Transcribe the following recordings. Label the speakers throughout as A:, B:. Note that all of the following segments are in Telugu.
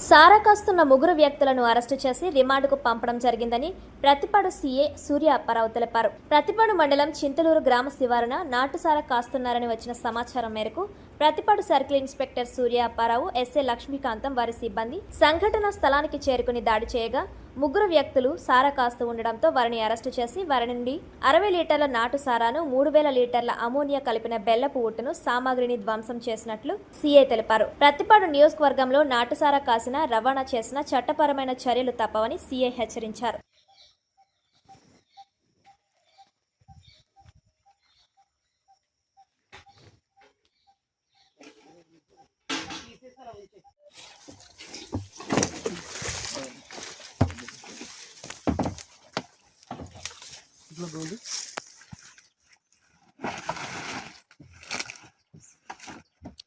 A: సారా కాస్తున్న ముగ్గురు వ్యక్తులను అరెస్టు చేసి రిమాండ్కు పంపడం జరిగిందని ప్రతిపాడు సీఏ సూర్య అప్పారావు తెలిపారు. ప్రతిపాడు మండలం చింతలూరు గ్రామ శివారున నాటు సారా కాస్తున్నారని వచ్చిన సమాచారం మేరకు ప్రతిపాడు సర్కిల్ ఇన్స్పెక్టర్ సూర్య అప్పారావు, ఎస్ఏ లక్ష్మీకాంతం వారి సిబ్బంది సంఘటనా స్థలానికి చేరుకుని దాడి చేయగా ముగ్గురు వ్యక్తులు సారా కాస్తూ ఉండడంతో వారిని అరెస్టు చేసి వారి నుండి 60 లీటర్ల నాటు సారాను, 3000 లీటర్ల అమోనియా కలిపిన బెల్లపు ఊటను సామాగ్రిని ధ్వంసం చేసినట్లు సీఐ తెలిపారు. ప్రతిపాడు నియోజకవర్గంలో నాటు సారా కాసిన, రవాణా చేసిన చట్టపరమైన చర్యలు తప్పవని సీఐ హెచ్చరించారు.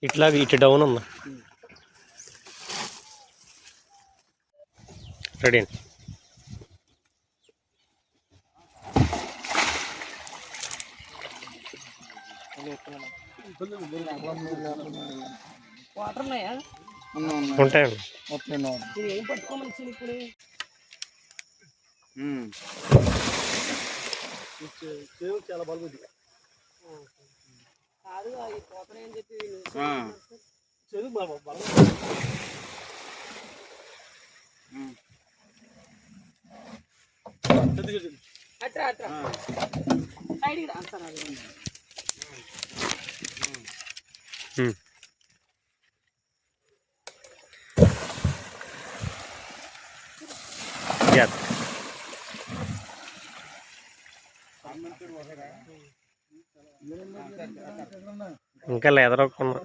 B: ఇట్లా ఇటు డౌన్ ఉందా రెడీ అండి. ఉంటాయండి.
C: చాలా బలుగుద్ది
B: ఇంకా ఎదరొక్కున్నా